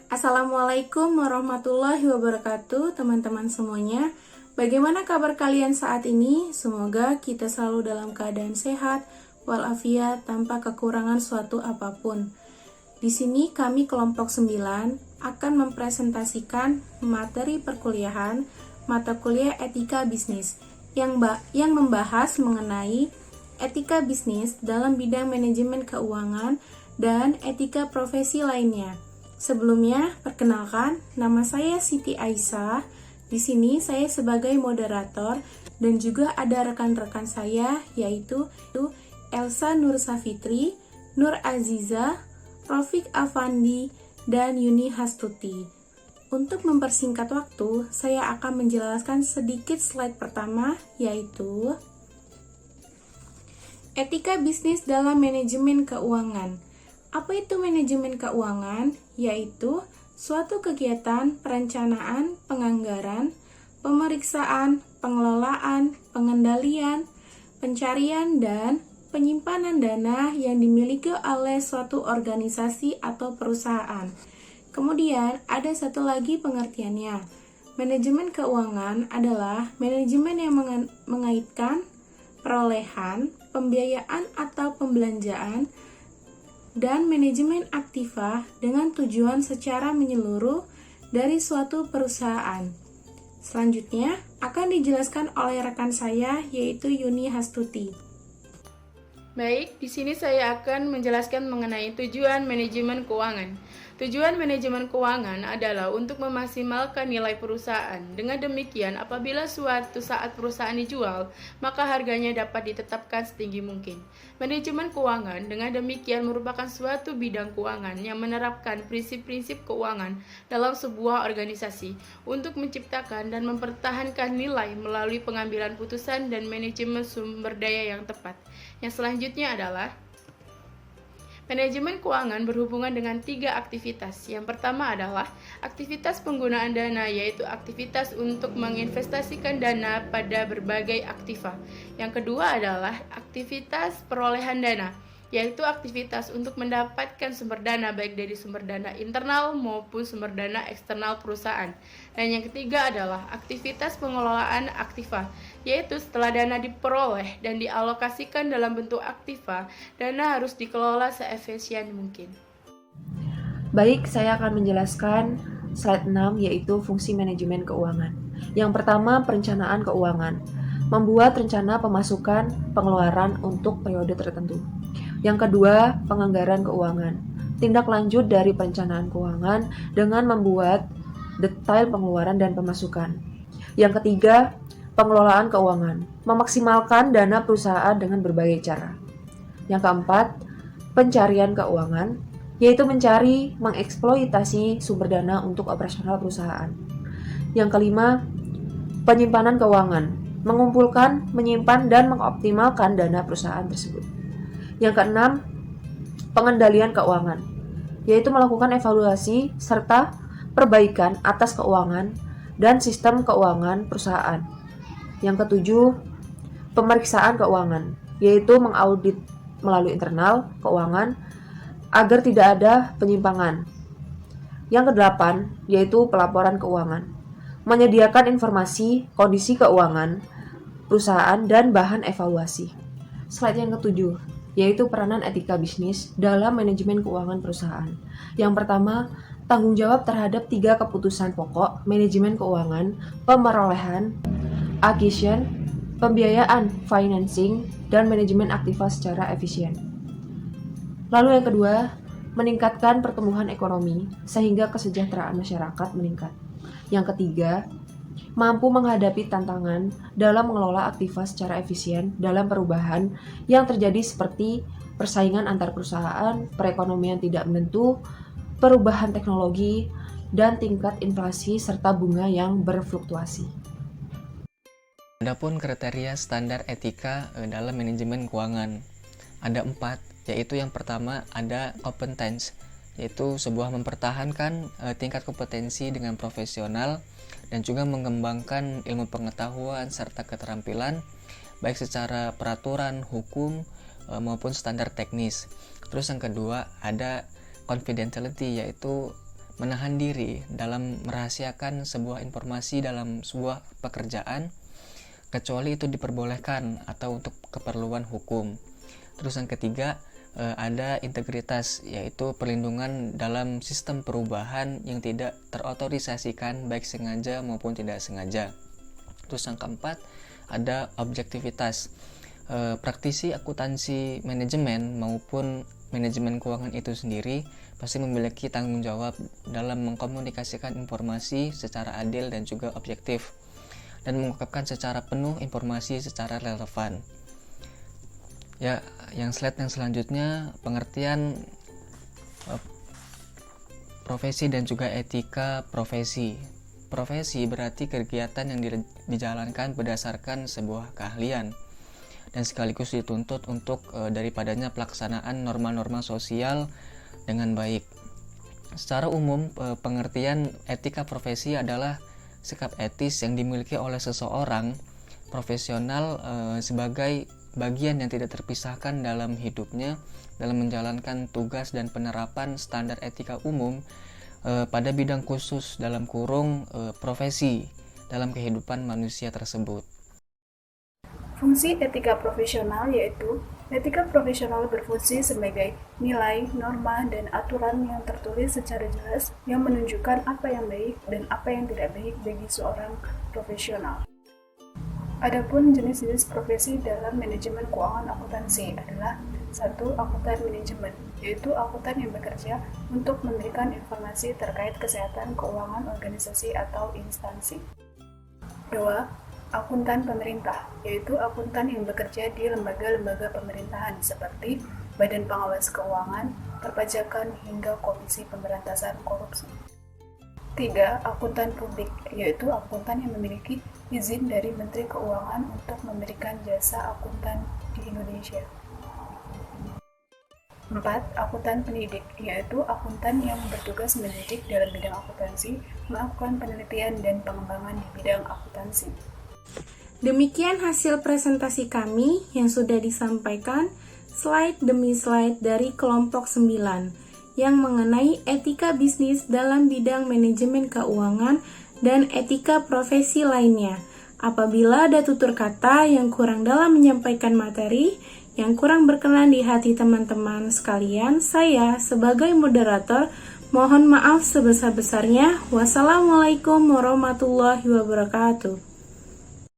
Assalamualaikum warahmatullahi wabarakatuh, teman-teman semuanya. Bagaimana kabar kalian saat ini? Semoga kita selalu dalam keadaan sehat, walafiat, tanpa kekurangan suatu apapun. Di sini kami kelompok 9 akan mempresentasikan materi perkuliahan mata kuliah etika bisnis yang membahas mengenai etika bisnis dalam bidang manajemen keuangan dan etika profesi lainnya. Sebelumnya, perkenalkan, nama saya Siti Aisyah. Di sini saya sebagai moderator dan juga ada rekan-rekan saya yaitu Elsa Nur Safitri, Nur Aziza, Rafiq Afandi, dan Yuni Hastuti. Untuk mempersingkat waktu, saya akan menjelaskan sedikit slide pertama yaitu etika bisnis dalam manajemen keuangan. Apa itu manajemen keuangan? Yaitu suatu kegiatan perencanaan, penganggaran, pemeriksaan, pengelolaan, pengendalian, pencarian, dan penyimpanan dana yang dimiliki oleh suatu organisasi atau perusahaan. Kemudian ada satu lagi pengertiannya. Manajemen keuangan adalah manajemen yang mengaitkan perolehan, pembiayaan atau pembelanjaan, dan manajemen aktiva dengan tujuan secara menyeluruh dari suatu perusahaan. Selanjutnya akan dijelaskan oleh rekan saya yaitu Yuni Hastuti. Baik, di sini saya akan menjelaskan mengenai tujuan manajemen keuangan. Tujuan manajemen keuangan adalah untuk memaksimalkan nilai perusahaan. Dengan demikian, apabila suatu saat perusahaan dijual, maka harganya dapat ditetapkan setinggi mungkin. Manajemen keuangan dengan demikian merupakan suatu bidang keuangan yang menerapkan prinsip-prinsip keuangan dalam sebuah organisasi untuk menciptakan dan mempertahankan nilai melalui pengambilan putusan dan manajemen sumber daya yang tepat. Yang selanjutnya adalah manajemen keuangan berhubungan dengan 3 aktivitas. Yang pertama adalah aktivitas penggunaan dana, yaitu aktivitas untuk menginvestasikan dana pada berbagai aktiva. Yang kedua adalah aktivitas perolehan dana, yaitu aktivitas untuk mendapatkan sumber dana baik dari sumber dana internal maupun sumber dana eksternal perusahaan. Dan yang ketiga adalah aktivitas pengelolaan aktiva, yaitu setelah dana diperoleh dan dialokasikan dalam bentuk aktiva, dana harus dikelola seefisien mungkin. Baik, saya akan menjelaskan slide 6 yaitu fungsi manajemen keuangan. Yang pertama, perencanaan keuangan. Membuat rencana pemasukan pengeluaran untuk periode tertentu. Yang kedua, penganggaran keuangan. Tindak lanjut dari perencanaan keuangan dengan membuat detail pengeluaran dan pemasukan. Yang ketiga, pengelolaan keuangan. Memaksimalkan dana perusahaan dengan berbagai cara. Yang keempat, pencarian keuangan, yaitu mencari, mengeksploitasi sumber dana untuk operasional perusahaan. Yang kelima, penyimpanan keuangan. Mengumpulkan, menyimpan, dan mengoptimalkan dana perusahaan tersebut. Yang keenam, pengendalian keuangan, yaitu melakukan evaluasi serta perbaikan atas keuangan dan sistem keuangan perusahaan. Yang ketujuh, pemeriksaan keuangan, yaitu mengaudit melalui internal keuangan agar tidak ada penyimpangan. Yang kedelapan, yaitu pelaporan keuangan, menyediakan informasi kondisi keuangan perusahaan dan bahan evaluasi. Slide yang ketujuh, yaitu peranan etika bisnis dalam manajemen keuangan perusahaan. Yang pertama, tanggung jawab terhadap 3 keputusan pokok manajemen keuangan, pemerolehan, acquisition, pembiayaan, financing, dan manajemen aktiva secara efisien. Lalu yang kedua, meningkatkan pertumbuhan ekonomi sehingga kesejahteraan masyarakat meningkat. Yang ketiga, mampu menghadapi tantangan dalam mengelola aktiva secara efisien dalam perubahan yang terjadi seperti persaingan antar perusahaan, perekonomian tidak menentu, perubahan teknologi, dan tingkat inflasi serta bunga yang berfluktuasi. Adapun kriteria standar etika dalam manajemen keuangan ada 4, yaitu yang pertama ada competence, yaitu sebuah mempertahankan tingkat kompetensi dengan profesional dan juga mengembangkan ilmu pengetahuan serta keterampilan baik secara peraturan, hukum maupun standar teknis. Terus yang kedua ada confidentiality, yaitu menahan diri dalam merahasiakan sebuah informasi dalam sebuah pekerjaan kecuali itu diperbolehkan atau untuk keperluan hukum. Terus yang ketiga, ada integritas, yaitu perlindungan dalam sistem perubahan yang tidak terotorisasikan baik sengaja maupun tidak sengaja. Terus yang keempat, ada objektivitas. Praktisi akuntansi manajemen maupun manajemen keuangan itu sendiri pasti memiliki tanggung jawab dalam mengkomunikasikan informasi secara adil dan juga objektif, dan mengungkapkan secara penuh informasi secara relevan. Ya, yang slide yang selanjutnya, pengertian profesi dan juga etika profesi. Profesi berarti kegiatan yang dijalankan berdasarkan sebuah keahlian dan sekaligus dituntut untuk daripadanya pelaksanaan norma-norma sosial dengan baik. Secara umum, pengertian etika profesi adalah sikap etis yang dimiliki oleh seseorang profesional sebagai bagian yang tidak terpisahkan dalam hidupnya dalam menjalankan tugas dan penerapan standar etika umum pada bidang khusus dalam kurung profesi dalam kehidupan manusia tersebut. Fungsi etika profesional yaitu etika profesional berfungsi sebagai nilai, norma, dan aturan yang tertulis secara jelas yang menunjukkan apa yang baik dan apa yang tidak baik bagi seorang profesional. Adapun jenis-jenis profesi dalam manajemen keuangan akuntansi adalah 1. Akuntan manajemen, yaitu akuntan yang bekerja untuk memberikan informasi terkait kesehatan keuangan organisasi atau instansi. 2. Akuntan pemerintah, yaitu akuntan yang bekerja di lembaga-lembaga pemerintahan seperti Badan Pengawas Keuangan, Perpajakan, hingga Komisi Pemberantasan Korupsi. 3. Akuntan publik, yaitu akuntan yang memiliki izin dari Menteri Keuangan untuk memberikan jasa akuntan di Indonesia. 4. Akuntan pendidik, yaitu akuntan yang bertugas mendidik dalam bidang akuntansi, melakukan penelitian dan pengembangan di bidang akuntansi. Demikian hasil presentasi kami yang sudah disampaikan slide demi slide dari kelompok 9 yang mengenai etika bisnis dalam bidang manajemen keuangan dan etika profesi lainnya. Apabila ada tutur kata yang kurang dalam menyampaikan materi, yang kurang berkenan di hati teman-teman sekalian, saya sebagai moderator mohon maaf sebesar-besarnya. Wassalamualaikum warahmatullahi wabarakatuh.